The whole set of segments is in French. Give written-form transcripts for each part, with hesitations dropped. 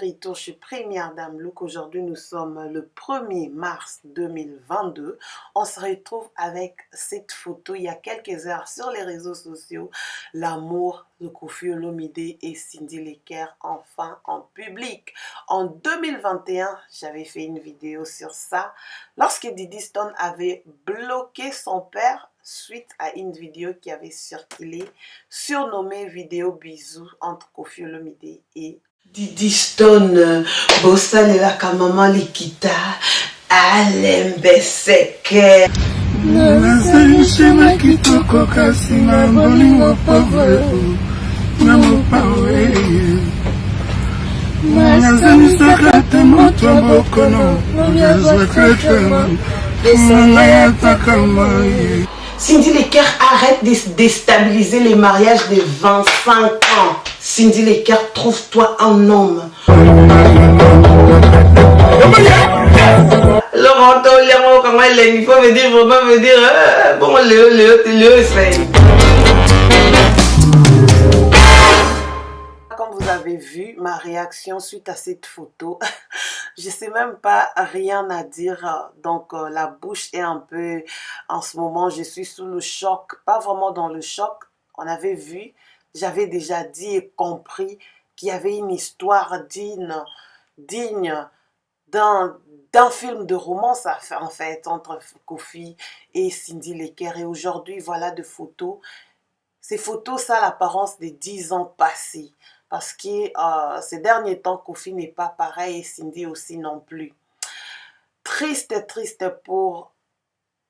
retour chez Première Dame Look. Aujourd'hui, nous sommes le 1er mars 2022. On se retrouve avec cette photo il y a quelques heures sur les réseaux sociaux. L'amour de Koffi Olomide et Cindy Lecker enfin en public. En 2021, j'avais fait une vidéo sur ça. Lorsque Diddy Stone avait bloqué son père suite à une vidéo qui avait circulé, surnommée vidéo bisous entre Koffi Olomide et Diddy Stone. Bosalela maman likita alembe seke. Cindy Lecker arrête de déstabiliser les mariages de 25 ans. Cindy Lecker, trouve-toi un homme. Laurent, il faut me dire, bon, Léo, comme vous avez vu ma réaction suite à cette photo, je sais même pas rien à dire, donc la bouche est un peu, en ce moment je suis sous le choc, pas vraiment dans le choc. On avait vu, j'avais déjà dit et compris qu'il y avait une histoire digne d'un film de romance en fait entre Koffi et Cindy Lecker. Et aujourd'hui voilà de photos. Ces photos, ça a l'apparence de 10 ans passés. Parce que ces derniers temps, Koffi n'est pas pareil et Cindy aussi non plus. Triste pour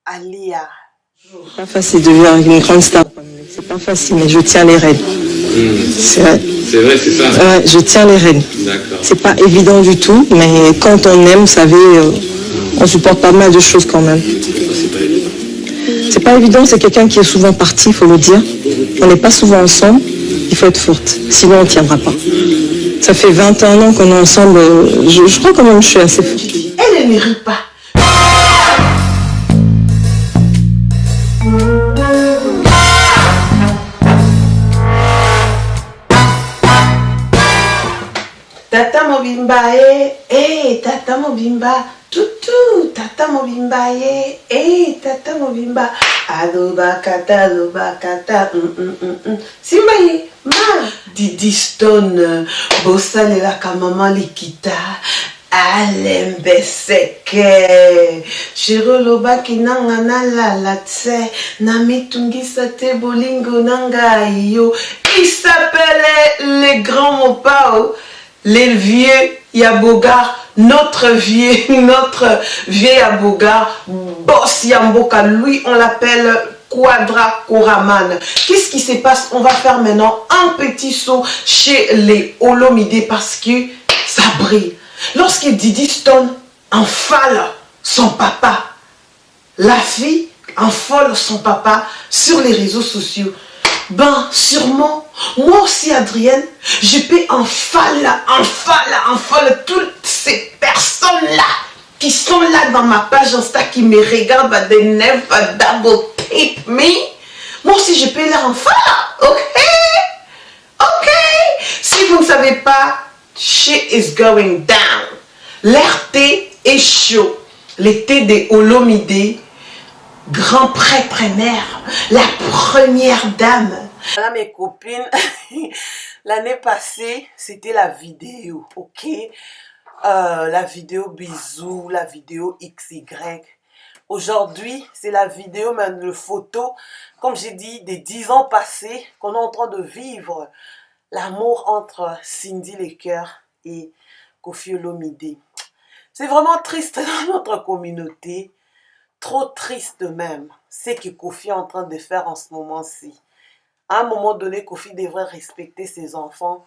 Alia. C'est pas facile de vivre avec une grande star. C'est pas facile, mais je tiens les rênes. C'est vrai. C'est vrai, c'est ça. Ouais, je tiens les rênes. D'accord. C'est pas évident du tout, mais quand on aime, vous savez, on supporte pas mal de choses quand même. C'est pas évident. C'est pas évident, c'est quelqu'un qui est souvent parti, il faut le dire. On n'est pas souvent ensemble, il faut être forte, sinon on ne tiendra pas. Ça fait 21 ans qu'on est ensemble, je crois quand même que je suis assez forte. Elle ne rit pas. Tata Mobimba, Tata Mobimba, toutou, Tata Mobimba, Tata Mobimba, alobakata, Simbaye, ma, Diddy Stone, Bosalela maman likita, alembe seke, Shiroloba kinanga na lalatse, Namitungisa te bolingo nanga yo. Il s'appelait les grands Mopao. Les vieux Yabogar, notre vieux Yabogar, boss Yamboka, lui on l'appelle Quadra Koraman. Qu'est-ce qui se passe? On va faire maintenant un petit saut chez les Olomide parce que ça brille. Lorsque Diddy Stone enfale son papa, la fille enfale son papa sur les réseaux sociaux. Ben, sûrement, moi aussi, Adrienne, je peux enfaler toutes ces personnes-là qui sont là dans ma page Insta, qui me regardent, they never double tape me. Moi aussi, je peux leur enfaler, ok? Si vous ne savez pas, shit is going down. L'air thé est chaud. Les thés des Olomide, grand prêtre-mère, la première dame. Voilà mes copines, l'année passée, c'était la vidéo, ok? La vidéo bisous, la vidéo XY. Aujourd'hui, c'est la vidéo, même le photo, comme j'ai dit, des 10 ans passés, qu'on est en train de vivre l'amour entre Cindy Lecker et Koffi Olomide. C'est vraiment triste dans notre communauté. Trop triste même, c'est que Koffi est en train de faire en ce moment-ci. À un moment donné, Koffi devrait respecter ses enfants,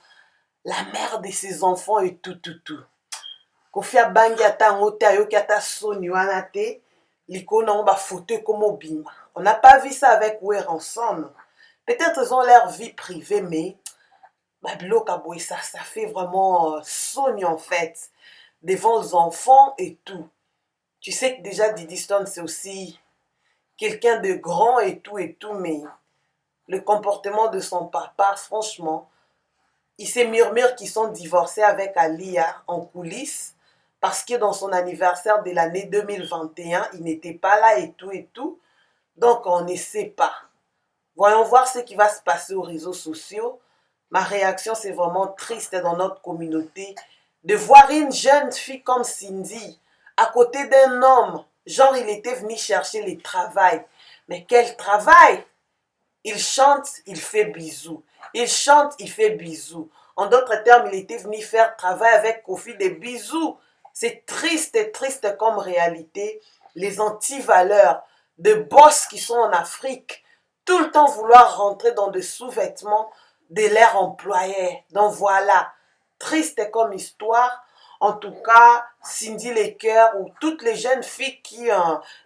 la mère de ses enfants et tout. Koffi a bangi atango te ayoki ata soni wana te, likona on ba fauteuil comme obima. On n'a pas vu ça avec Weranson. Peut-être ils ont leur vie privée, mais ça fait vraiment soni en fait, devant les enfants et tout. Tu sais que déjà Diddy Stone c'est aussi quelqu'un de grand et tout, mais le comportement de son papa, franchement, il se murmure qu'ils sont divorcés avec Alia en coulisses parce que dans son anniversaire de l'année 2021, il n'était pas là et tout et tout. Donc, on ne sait pas. Voyons voir ce qui va se passer aux réseaux sociaux. Ma réaction, c'est vraiment triste dans notre communauté de voir une jeune fille comme Cindy à côté d'un homme. Genre, il était venu chercher le travail. Mais quel travail? Il chante, il fait bisous. Il chante, il fait bisous. En d'autres termes, il était venu faire travail avec Kofi des bisous. C'est triste comme réalité. Les anti-valeurs de boss qui sont en Afrique, tout le temps vouloir rentrer dans des sous-vêtements de leur employé. Donc voilà, triste comme histoire. En tout cas, Cindy Lecker ou toutes les jeunes filles qui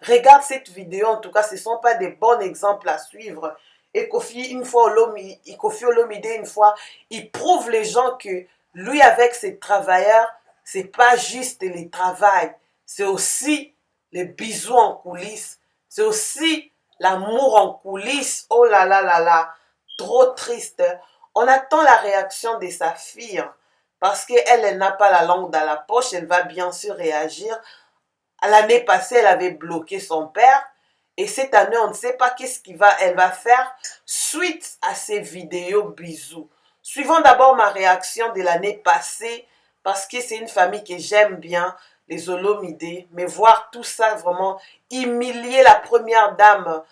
regardent cette vidéo, en tout cas, ce ne sont pas des bons exemples à suivre. Et Kofi, Koffi Olomide, une fois, il prouve les gens que lui, avec ses travailleurs, c'est pas juste le travail, c'est aussi les bisous en coulisses, c'est aussi l'amour en coulisses. Oh là là là là, trop triste. On attend la réaction de sa fille, parce qu'elle, elle n'a pas la langue dans la poche, elle va bien sûr réagir. L'année passée, elle avait bloqué son père, et cette année, on ne sait pas qu'est-ce qu'elle va faire suite à ces vidéos bisous. Suivons d'abord ma réaction de l'année passée, parce que c'est une famille que j'aime bien, les Olomide, mais voir tout ça vraiment humilier la première dame,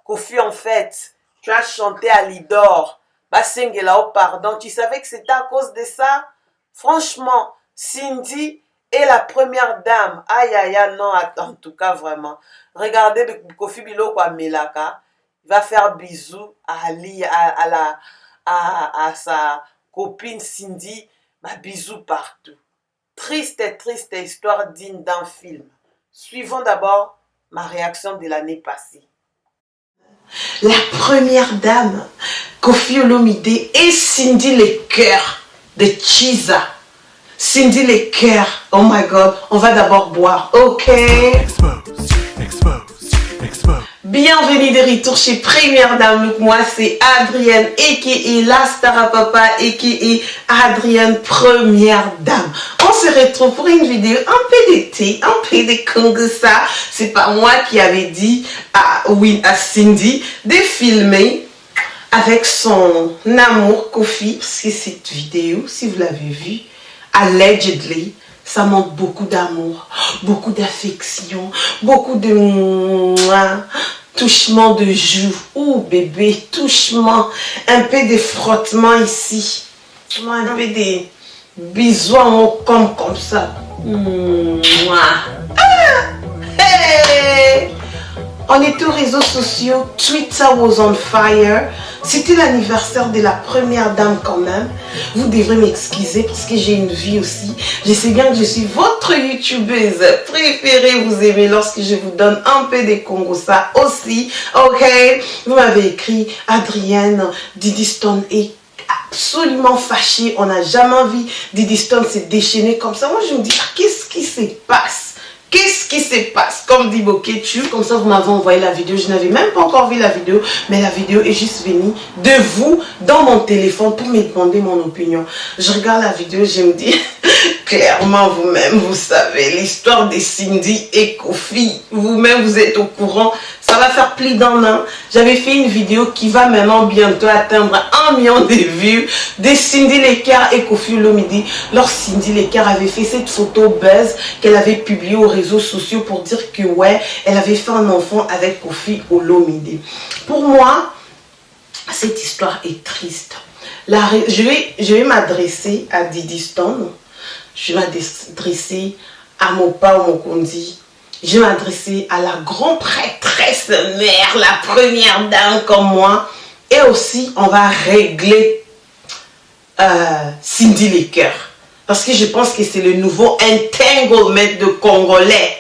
Kofi, en fait, tu as chanté à Lidor, Basengela, oh pardon, tu savais que c'était à cause de ça? Franchement, Cindy est la première dame, aïe aïe aïe, non, attends, en tout cas vraiment, regardez Kofi Biloko à Melaka, il va faire bisous à Ali, à sa copine Cindy, bah, bisous partout. Triste histoire digne d'un film. Suivons d'abord ma réaction de l'année passée. La première dame, Koffi Olomide et Cindy Lecker de Chiza. Cindy Lecker, oh my god, on va d'abord boire, ok? Bienvenue de retour chez Première Dame Look. Moi c'est Adrienne a.k.a. la star à papa a.k.a. Adrienne Première Dame. On se retrouve pour une vidéo un peu d'été, un peu de Congossa. C'est pas moi qui avais dit à Cindy de filmer avec son amour Kofi, parce que cette vidéo, si vous l'avez vue, allegedly, ça montre beaucoup d'amour, beaucoup d'affection, beaucoup de touchement de joues. Oh bébé, touchement, un peu de frottement ici, un peu de bisous comme ça. Hey! On est aux réseaux sociaux, Twitter was on fire. C'était l'anniversaire de la première dame quand même. Vous devrez m'excuser parce que j'ai une vie aussi. Je sais bien que je suis votre youtubeuse préférée. Vous aimez lorsque je vous donne un peu de Congossa aussi. Ok, vous m'avez écrit Adrienne, Diddy Stone est absolument fâchée. On n'a jamais vu Diddy Stone se déchaîner comme ça. Moi je me dis, qu'est-ce qui se passe? Qu'est-ce qui se passe? Comme dit Boketu, comme ça vous m'avez envoyé la vidéo. Je n'avais même pas encore vu la vidéo, mais la vidéo est juste venue de vous dans mon téléphone pour me demander mon opinion. Je regarde la vidéo, je me dis, clairement vous-même, vous savez, l'histoire de Cindy et Kofi, vous-même vous êtes au courant. Ça va faire plus d'un an. J'avais fait une vidéo qui va maintenant bientôt atteindre 1 million de vues de Cindy Lecker et Koffi Olomide. Lorsque Cindy Lecker avait fait cette photo buzz qu'elle avait publiée aux réseaux sociaux pour dire que ouais, elle avait fait un enfant avec Koffi Olomide. Pour moi, cette histoire est triste. Je vais m'adresser à Diddy Stone. Je vais m'adresser à Mopa Mokondi. Je vais m'adresser à la grande prêtresse mère, la première dame comme moi. Et aussi, on va régler Cindy Lecker. Parce que je pense que c'est le nouveau entanglement de Congolais.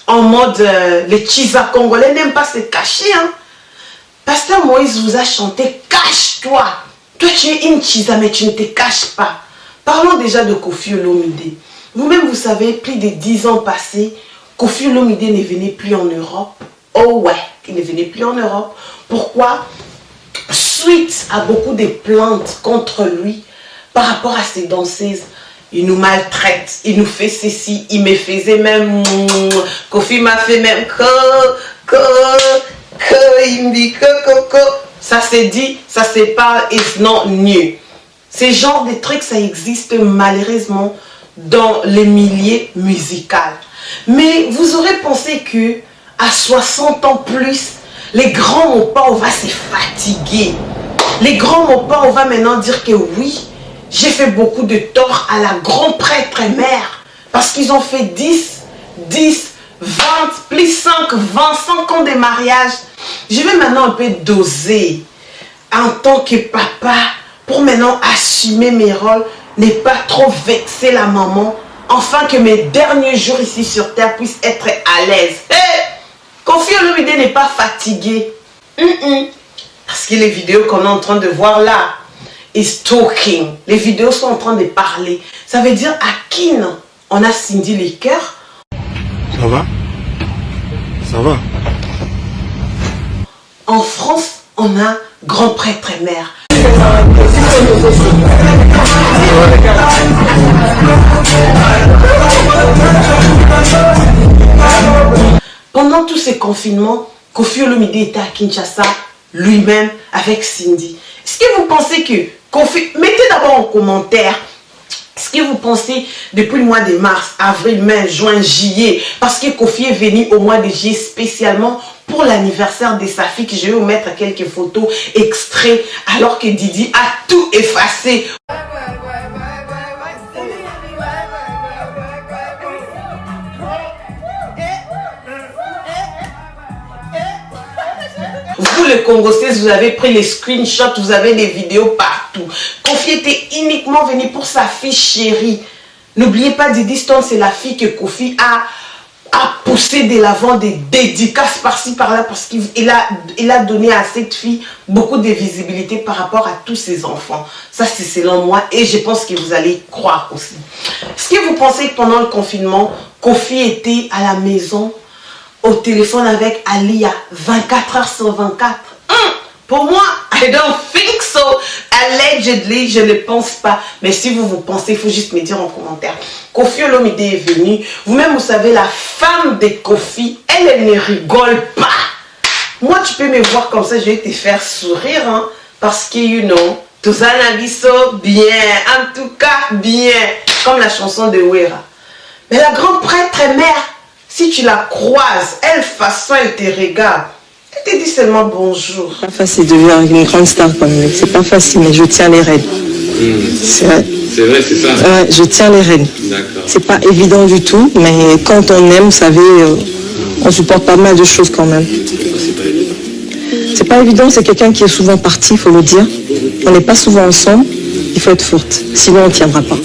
En mode, les Chiza Congolais n'aiment pas se cacher. Hein. Pasteur Moïse vous a chanté, cache-toi. Toi, tu es une Chiza, mais tu ne te caches pas. Parlons déjà de Koffi Olomide. Vous-même, vous savez, plus de 10 ans passés, Koffi Olomide ne venait plus en Europe. Oh ouais, il ne venait plus en Europe. Pourquoi? Suite à beaucoup de plaintes contre lui par rapport à ces danseuses. Il nous maltraite, il nous fait ceci, il me faisait même, Kofi m'a fait même, il me dit, ça s'est dit, ça se parle, it's not new. Ces genres de trucs, ça existe malheureusement dans les milieux musicaux. Mais vous aurez pensé que à 60 ans plus, les grands mopas, on va se fatiguer. Les grands mopas, on va maintenant dire que oui, j'ai fait beaucoup de tort à la grande prêtre mère. Parce qu'ils ont fait 10, 20, plus 5, 25 ans de mariage. Je vais maintenant un peu doser en tant que papa pour maintenant assumer mes rôles, ne pas trop vexer la maman, afin que mes derniers jours ici sur terre puissent être à l'aise. Hey! Kofi Olomide n'est pas fatigué. Parce que les vidéos qu'on est en train de voir là, is talking. Les vidéos sont en train de parler. Ça veut dire à qui non? On a Cindy les cœurs. Ça va? Ça va? En France, on a grand prêtre et mère. Pendant tous ces confinements, Kofi Olomide était à Kinshasa, lui-même, avec Cindy. Est-ce que vous pensez que Kofi... Mettez d'abord en commentaire. Est-ce que vous pensez, depuis le mois de mars, avril, mai, juin, juillet, parce que Kofi est venu au mois de juillet spécialement pour l'anniversaire de sa fille, que je vais vous mettre quelques photos extraits, alors que Didi a tout effacé. Vous, les Congolais, vous avez pris les screenshots, vous avez les vidéos partout. Kofi était uniquement venu pour sa fille chérie. N'oubliez pas, Didi Stone, c'est la fille que Kofi a poussé de l'avant, des dédicaces par-ci, par-là, parce qu'il a donné à cette fille beaucoup de visibilité par rapport à tous ses enfants. Ça, c'est selon moi, et je pense que vous allez croire aussi. Est-ce que vous pensez que pendant le confinement, Kofi était à la maison, au téléphone avec Alia 24 heures sur 24? Pour moi, I don't think so. Allegedly, je ne pense pas. Mais si vous pensez, il faut juste me dire en commentaire. Kofi Olomide est venu. Vous-même, vous savez, la femme de Kofi, elle ne rigole pas. Moi, tu peux me voir comme ça, je vais te faire sourire. Hein, parce que, you know, tout ça n'a bien. En tout cas, bien. Comme la chanson de Wera. Mais la grande prêtre mère, si tu la croises, elle façon, elle te regarde. Elle te dit seulement bonjour. C'est pas facile de devenir une grande star comme lui. C'est pas facile, mais je tiens les rênes. C'est vrai. C'est vrai, c'est ça. Ouais, je tiens les rênes. D'accord. C'est pas évident du tout, mais quand on aime, vous savez, on supporte pas mal de choses quand même. C'est pas évident. C'est pas évident, c'est quelqu'un qui est souvent parti, il faut le dire. On n'est pas souvent ensemble, il faut être forte, sinon on ne tiendra pas.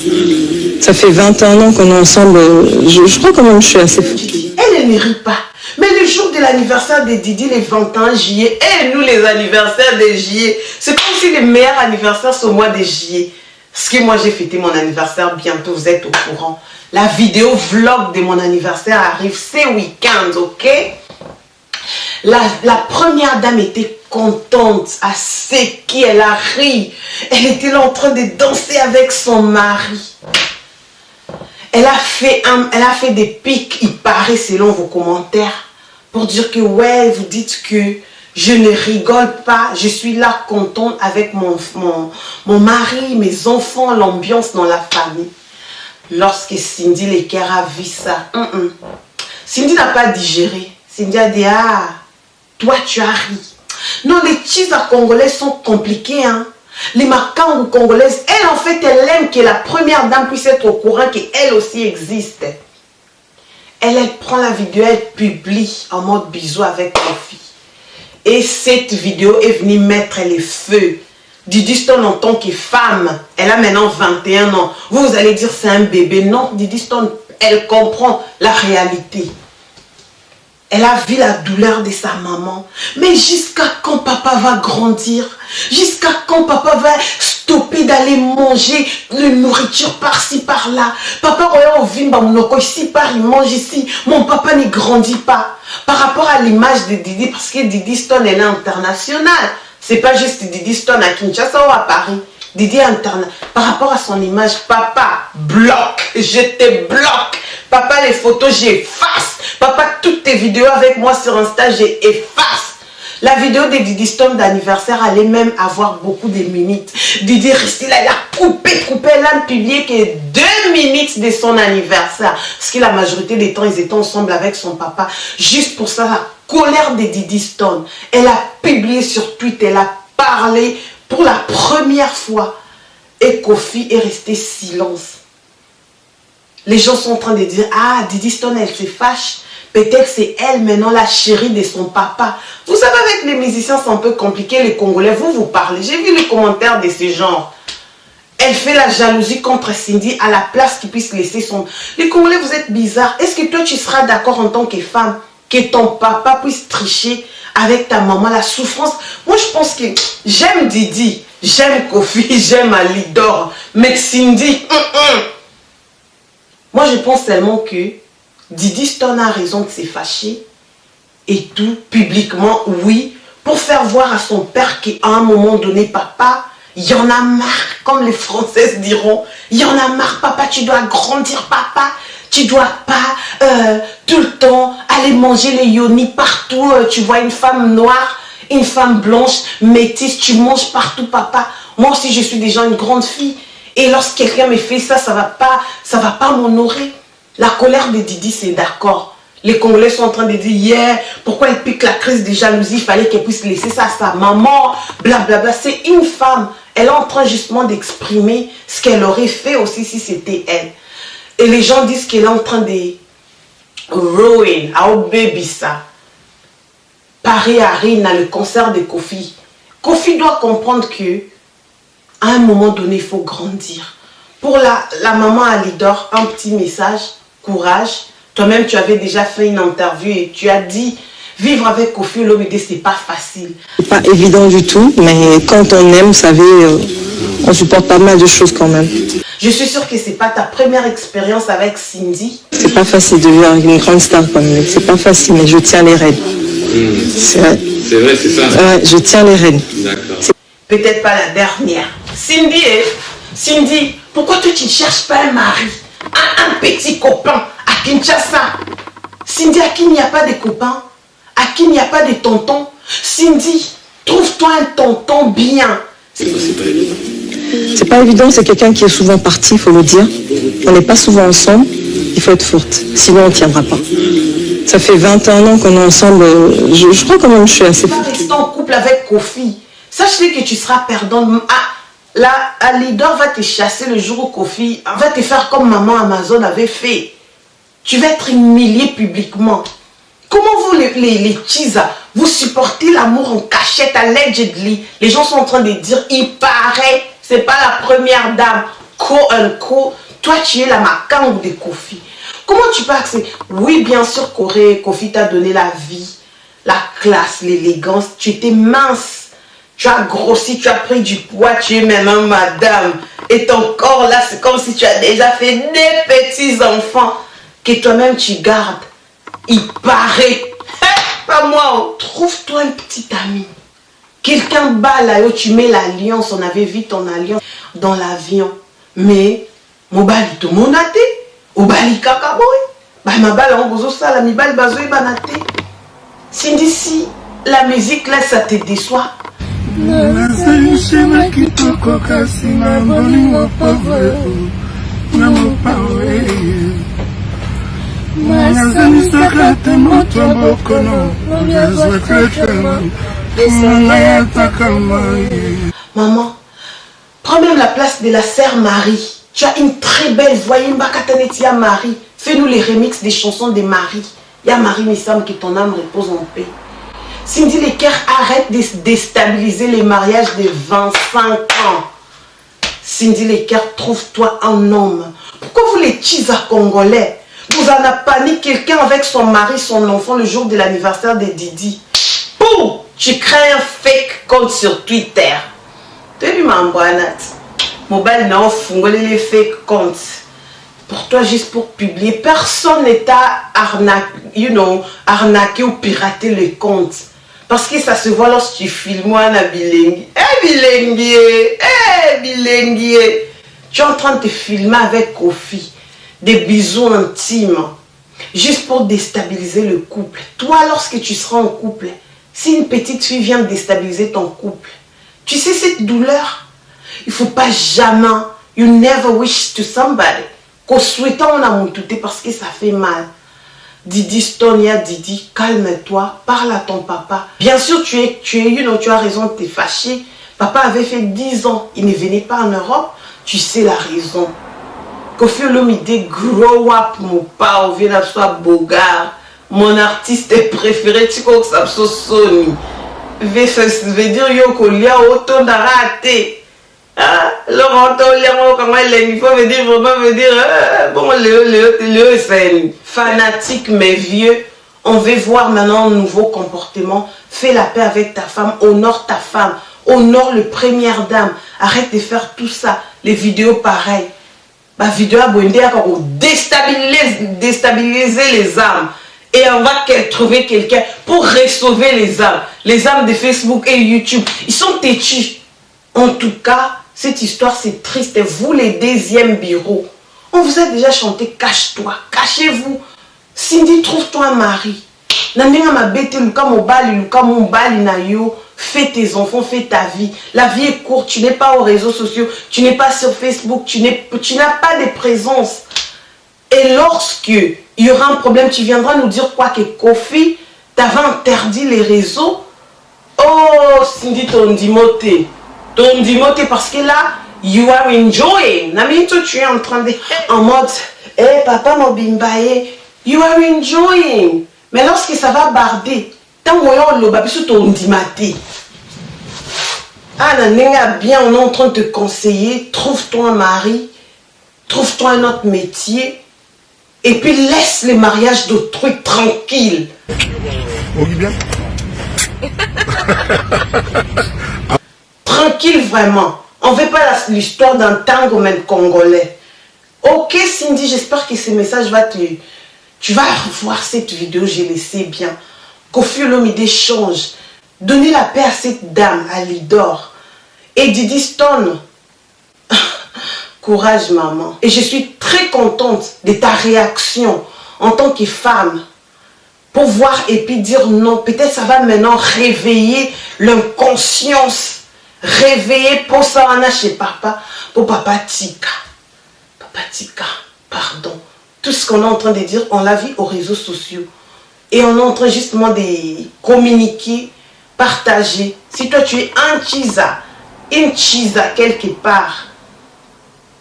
Ça fait 21 ans qu'on est ensemble, je crois quand même que je suis assez forte. Elle ne rit pas. Mais le jour de l'anniversaire de Didi, les 21 juillet, et nous les anniversaires de juillet, c'est comme si les meilleurs anniversaires sont au mois de juillet. Parce que moi j'ai fêté mon anniversaire bientôt, vous êtes au courant. La vidéo vlog de mon anniversaire arrive ces week-ends, ok? La première dame était contente à ce qu'elle a ri. Elle était là en train de danser avec son mari. Elle a fait des pics, il paraît, selon vos commentaires, pour dire que, ouais, vous dites que je ne rigole pas, je suis là contente avec mon mari, mes enfants, l'ambiance dans la famille. Lorsque Cindy Lecker a vu ça, Cindy n'a pas digéré. Cindy a dit, ah, toi tu as ri. Non, les cheese à congolais sont compliqués, hein. Les makangu congolaises, elle en fait, elle aime que la première dame puisse être au courant qu'elle aussi existe. Elle prend la vidéo, elle publie en mode bisou avec Kofi. Et cette vidéo est venue mettre les feux. Didi Stone en tant que femme, elle a maintenant 21 ans. Vous allez dire c'est un bébé. Non, Didi Stone, elle comprend la réalité. Elle a vu la douleur de sa maman. Mais jusqu'à quand papa va grandir? Jusqu'à quand papa va stopper d'aller manger la nourriture par-ci, par-là? Papa, ici, par il mange ici. Mon papa ne grandit pas. Par rapport à l'image de Didi, parce que Didi Stone, elle est internationale. C'est pas juste Didi Stone à Kinshasa ou à Paris. Didi Internet, par rapport à son image, papa, bloque, je te bloque. Papa, les photos, j'efface. Papa, toutes tes vidéos avec moi sur Insta, j'efface. La vidéo de Didi Stone d'anniversaire allait même avoir beaucoup de minutes. Didi restait là, elle a coupé, elle a publié que 2 minutes de son anniversaire. Parce que la majorité des temps, ils étaient ensemble avec son papa. Juste pour ça, la colère de Didi Stone. Elle a publié sur Twitter, elle a parlé pour la première fois. Et Kofi est resté silence. Les gens sont en train de dire, ah, Didi Stone, elle se fâche. Peut-être c'est elle maintenant la chérie de son papa. Vous savez, avec les musiciens, c'est un peu compliqué. Les Congolais, vous parlez. J'ai vu les commentaires de ce genre. Elle fait la jalousie contre Cindy à la place qu'il puisse laisser son... Les Congolais, vous êtes bizarres. Est-ce que toi, tu seras d'accord en tant que femme que ton papa puisse tricher avec ta maman, la souffrance? Moi, je pense que j'aime Didi, j'aime Kofi, j'aime Alidor. Mais Cindy, Moi, je pense tellement que Didi Stone a raison de se fâcher et tout, publiquement, oui, pour faire voir à son père qu'à un moment donné, papa, il y en a marre, comme les Françaises diront, il y en a marre, papa, tu dois grandir, papa, tu dois pas tout le temps aller manger les yoni partout, tu vois une femme noire, une femme blanche, métisse, tu manges partout, papa. Moi aussi, je suis déjà une grande fille. Et lorsque quelqu'un me fait ça, ça va pas m'honorer. La colère de Didi, c'est d'accord. Les Congolais sont en train de dire, yeah, pourquoi elle pique la crise de jalousie, il fallait qu'elle puisse laisser ça à sa maman, blablabla. C'est une femme. Elle est en train justement d'exprimer ce qu'elle aurait fait aussi si c'était elle. Et les gens disent qu'elle est en train de ruin, à baby ça. Paris arrive à le concert de Kofi. Kofi doit comprendre que à un moment donné, il faut grandir. Pour la maman Alidor, un petit message, courage. Toi-même, tu avais déjà fait une interview et tu as dit, vivre avec Kofi Olomide, c'est pas facile. C'est pas évident du tout, mais quand on aime, vous savez, on supporte pas mal de choses quand même. Je suis sûre que c'est pas ta première expérience avec Cindy. C'est pas facile de vivre avec une grande star comme elle. C'est pas facile, mais je tiens les rênes. C'est vrai. C'est vrai, c'est ça. Ouais, je tiens les rênes. D'accord. Peut-être pas la dernière. Cindy, pourquoi toi tu ne cherches pas un mari, un petit copain à Kinshasa? Cindy, à qui il n'y a pas de copains, à qui il n'y a pas de tonton. Cindy, trouve-toi un tonton bien. C'est pas évident. C'est pas évident, c'est quelqu'un qui est souvent parti, il faut le dire. On n'est pas souvent ensemble, il faut être forte, sinon on ne tiendra pas. Ça fait 21 ans qu'on est ensemble, je crois quand même que je suis assez Tu vas forte. rester en couple avec Kofi. Sache-le que tu seras perdante. Là, Alidor va te chasser le jour où Kofi va te faire comme maman Amazon avait fait. Tu vas être humilié publiquement. Comment vous, les Chisa, vous supportez l'amour en cachette, allegedly? Les gens sont en train de dire, il paraît, c'est pas la première dame. Toi, tu es la macangue de Kofi. Comment tu peux accepter? Oui, bien sûr, Kofi t'a donné la vie, la classe, l'élégance. Tu étais mince. Tu as grossi, tu as pris du poids, tu es maintenant madame. Et ton corps là, c'est comme si tu as déjà fait des petits enfants que toi-même tu gardes. Il paraît. Pas moi. Trouve-toi un petit ami. Quelqu'un bat là, tu mets l'alliance. On avait vu ton alliance dans l'avion. Mais, mobali tout le monde a été. Obali kakaboy. Bah, ma balle en gozo ça, la mi balle bazo et banate. Cindy, si la musique là, ça te déçoit. Maman, prends même la place de la sœur Marie. Tu as une très belle voix, Mbakataneti à Marie. Fais-nous les remixes des chansons de Marie. Ya Marie, mes semble que ton âme repose en paix. Cindy Lecker, arrête de déstabiliser les mariages de 25 ans. Cindy Lecker, trouve-toi un homme. Pourquoi vous les Chisa congolais? Vous en avez paniqué quelqu'un avec son mari, son enfant le jour de l'anniversaire de Didi. Poum! Tu crées un fake compte sur Twitter. Tu as vu ma mboanate? Mobile n'a fungolé les fake comptes. Pour toi, juste pour publier. Personne n'est à arnaquer ou pirater les comptes. Parce que ça se voit lorsque tu filmes à Bilengi. Bilengi. Tu es en train de te filmer avec Kofi. Des bisous intimes. Juste pour déstabiliser le couple. Toi, lorsque tu seras en couple, si une petite fille vient déstabiliser ton couple, tu sais cette douleur? Il ne faut pas jamais, you never wish to somebody. Qu'au souhaitant, on a montouté parce que ça fait mal. Didi Stonia, Didi, calme-toi, parle à ton papa. Bien sûr, tu as raison de te fâcher. Papa avait fait 10 ans, il ne venait pas en Europe. Tu sais la raison. Kofi Olomide, grow up, mon père, vient soit Bogart. Mon artiste préféré, tu crois que ça soit Sony. Veut dire, Yoko, il y a autant d'araté. Laurent, comment il faut me dire, vraiment me dire, bon, le c'est fanatique mais vieux. On veut voir maintenant un nouveau comportement. Fais la paix avec ta femme, honore ta femme, honore le première dame. Arrête de faire tout ça. Les vidéos pareilles. Ma vidéo a pour déstabiliser les âmes. Et on va trouver quelqu'un pour sauver les âmes. Les âmes de Facebook et YouTube, ils sont têtus. En tout cas, cette histoire c'est triste. Vous les deuxièmes bureaux, on vous a déjà chanté cache-toi, cachez-vous. Cindy, trouve-toi un mari. Fais tes enfants, fais ta vie. La vie est courte, tu n'es pas aux réseaux sociaux, tu n'es pas sur Facebook, tu n'as pas de présence. Et lorsque il y aura un problème, tu viendras nous dire quoi que Kofi t'avait interdit les réseaux. Oh, Cindy, ton dimoté parce que là, you are enjoying. Namito, tu es en train de... En mode, papa mobimbaye, you are enjoying. Mais lorsque ça va barder, tant que le babisu ton dimaté. Ah, bien, on est en train de te conseiller, trouve-toi un mari, trouve-toi un autre métier, et puis laisse les mariages d'autrui tranquilles. bien. Tranquille vraiment. On ne veut pas l'histoire d'un tango même congolais. Ok Cindy, j'espère que ce message va te... Tu vas revoir cette vidéo, je le sais bien. Kofi Olomide change. Donnez la paix à cette dame, à Lidor. Et Didi Stone. Courage maman. Et je suis très contente de ta réaction en tant que femme. Pour voir et puis dire non. Peut-être ça va maintenant réveiller l'inconscience. Réveiller pour ça on a chez papa. Pour papa Tika. Papa Tika, pardon. Tout ce qu'on est en train de dire, on l'a vu aux réseaux sociaux. Et on est en train justement de communiquer, partager. Si toi tu es une chisa quelque part,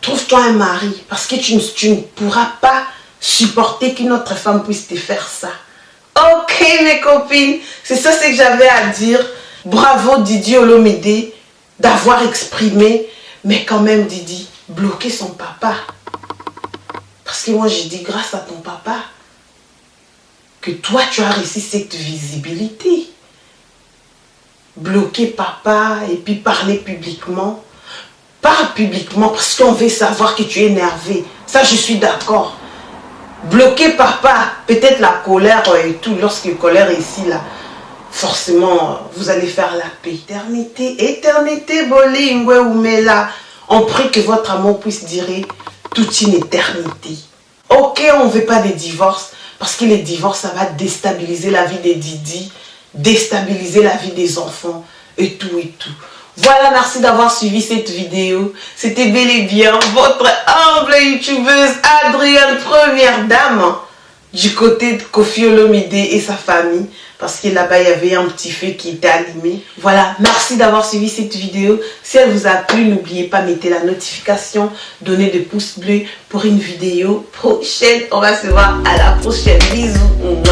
trouve-toi un mari. Parce que tu ne pourras pas supporter qu'une autre femme puisse te faire ça. Ok mes copines, c'est ça ce que j'avais à dire. Bravo Didi Olomide d'avoir exprimé. Mais quand même Didi, bloquer son papa. Parce que moi je dis grâce à ton papa que toi tu as réussi cette visibilité. Bloquer papa et puis parler publiquement. Parle publiquement parce qu'on veut savoir que tu es énervé. Ça je suis d'accord. Bloquer papa, peut-être la colère et tout, lorsque la colère est ici là, forcément vous allez faire la paix. Éternité, bolingwe oumela. On prie que votre amour puisse durer toute une éternité. Ok, on ne veut pas des divorces, parce que les divorces, ça va déstabiliser la vie des Didi, déstabiliser la vie des enfants, et tout. Voilà, merci d'avoir suivi cette vidéo. C'était bel et bien votre humble youtubeuse Adrienne, première dame, du côté de Kofi Olomide et sa famille. Parce que là-bas, il y avait un petit feu qui était allumé. Voilà, merci d'avoir suivi cette vidéo. Si elle vous a plu, n'oubliez pas, mettez la notification, donnez des pouces bleus pour une vidéo prochaine. On va se voir à la prochaine. Bisous.